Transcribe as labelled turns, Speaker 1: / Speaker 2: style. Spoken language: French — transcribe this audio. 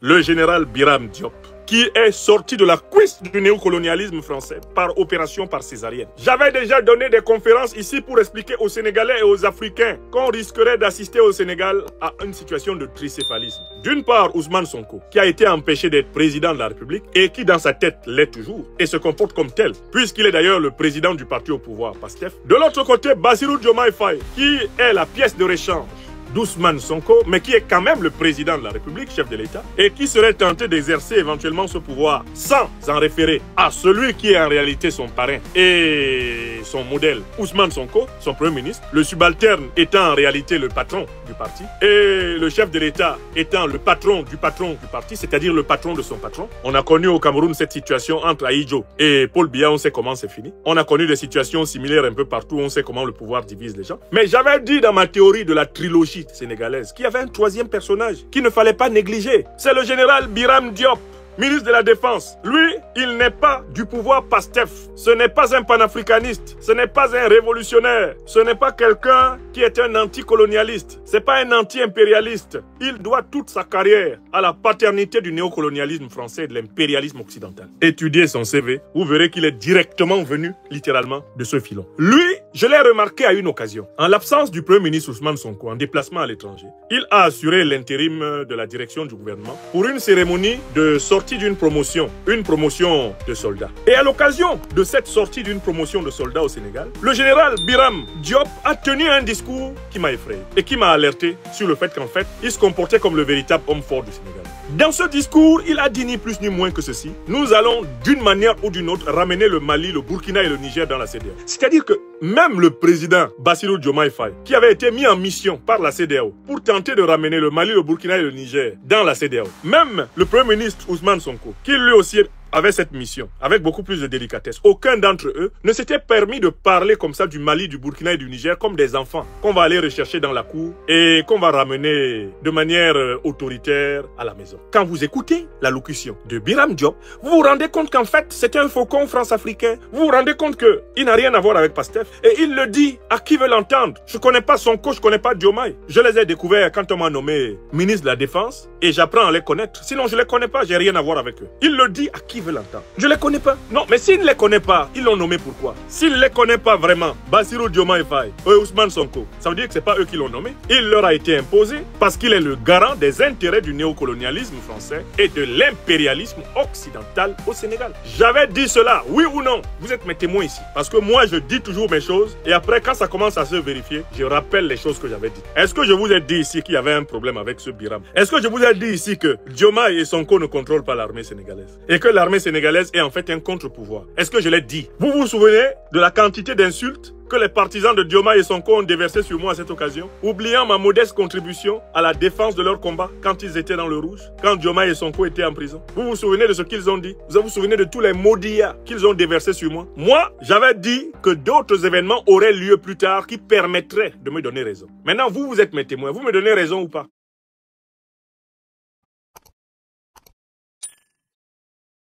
Speaker 1: le général Biram Diop, qui est sorti de la cuisse du néocolonialisme français par opération par césarienne. J'avais déjà donné des conférences ici pour expliquer aux Sénégalais et aux Africains qu'on risquerait d'assister au Sénégal à une situation de tricéphalisme. D'une part, Ousmane Sonko, qui a été empêché d'être président de la République et qui dans sa tête l'est toujours et se comporte comme tel, puisqu'il est d'ailleurs le président du parti au pouvoir, PASTEF. De l'autre côté, Bassirou Diomaye Faye, qui est la pièce de rechange d'Ousmane Sonko, mais qui est quand même le président de la République, chef de l'État, et qui serait tenté d'exercer éventuellement ce pouvoir sans en référer à celui qui est en réalité son parrain et son modèle, Ousmane Sonko, son premier ministre, le subalterne étant en réalité le patron du parti, et le chef de l'État étant le patron du parti, c'est-à-dire le patron de son patron. On a connu au Cameroun cette situation entre Ahidjo et Paul Biya, on sait comment c'est fini. On a connu des situations similaires un peu partout, on sait comment le pouvoir divise les gens. Mais j'avais dit dans ma théorie de la trilogie sénégalaise qu'il y avait un troisième personnage qu'il ne fallait pas négliger. C'est le général Biram Diop, ministre de la Défense. Lui, il n'est pas du pouvoir PASTEF. Ce n'est pas un panafricaniste. Ce n'est pas un révolutionnaire. Ce n'est pas quelqu'un qui est un anticolonialiste. Ce n'est pas un anti-impérialiste. Il doit toute sa carrière à la paternité du néocolonialisme français et de l'impérialisme occidental. Étudiez son CV, vous verrez qu'il est directement venu, littéralement, de ce filon. Lui, je l'ai remarqué à une occasion. En l'absence du Premier ministre Ousmane Sonko, en déplacement à l'étranger, il a assuré l'intérim de la direction du gouvernement pour une cérémonie de sortie d'une promotion, une promotion de soldats. Et à l'occasion de cette sortie d'une promotion de soldats au Sénégal, le général Biram Diop a tenu un discours qui m'a effrayé et qui m'a alerté sur le fait qu'en fait, il se comportait comme le véritable homme fort du Sénégal. Dans ce discours, il a dit ni plus ni moins que ceci: nous allons d'une manière ou d'une autre ramener le Mali, le Burkina et le Niger dans la CEDEAO. C'est-à-dire que même le président Bassirou Diomaye Faye, qui avait été mis en mission par la CEDEAO pour tenter de ramener le Mali, le Burkina et le Niger dans la CEDEAO, même le Premier ministre Ousmane Sonko, qui lui aussi avait cette mission, avec beaucoup plus de délicatesse, aucun d'entre eux ne s'était permis de parler comme ça du Mali, du Burkina et du Niger comme des enfants qu'on va aller rechercher dans la cour et qu'on va ramener de manière autoritaire à la maison. Quand vous écoutez l'allocution de Biram Diop, vous vous rendez compte qu'en fait, c'est un faucon france-africain. Vous vous rendez compte qu'il n'a rien à voir avec PASTEF. Et il le dit à qui veut l'entendre. Je ne connais pas Sonko, je ne connais pas Diomaye. Je les ai découverts quand on m'a nommé ministre de la Défense et j'apprends à les connaître. Sinon, je ne les connais pas, j'ai rien à voir avec eux. Il le dit à qui veut l'entendre. Je les connais pas. Non, mais s'il ne les connaît pas, ils l'ont nommé pourquoi? S'il ne les connaît pas vraiment, Bassirou Diomaye Faye et Ousmane Sonko, ça veut dire que ce n'est pas eux qui l'ont nommé. Il leur a été imposé parce qu'il est le garant des intérêts du néocolonialisme français et de l'impérialisme occidental au Sénégal. J'avais dit cela, oui ou non? Vous êtes mes témoins ici. Parce que moi, je dis toujours mes choses et après, quand ça commence à se vérifier, je rappelle les choses que j'avais dites. Est-ce que je vous ai dit ici qu'il y avait un problème avec ce Biram? Est-ce que je vous ai dit ici que Diomaye et Sonko ne contrôlent pas l'armée sénégalaise et que l'armée sénégalaise est en fait un contre-pouvoir? Est-ce que je l'ai dit? Vous vous souvenez de la quantité d'insultes que les partisans de Diomaye et Sonko ont déversé sur moi à cette occasion, oubliant ma modeste contribution à la défense de leur combat quand ils étaient dans le rouge, quand Diomaye et Sonko étaient en prison? Vous vous souvenez de ce qu'ils ont dit? Vous vous souvenez de tous les maudits qu'ils ont déversés sur moi? Moi, j'avais dit que d'autres événements auraient lieu plus tard qui permettraient de me donner raison. Maintenant, vous êtes mes témoins. Vous me donnez raison ou pas?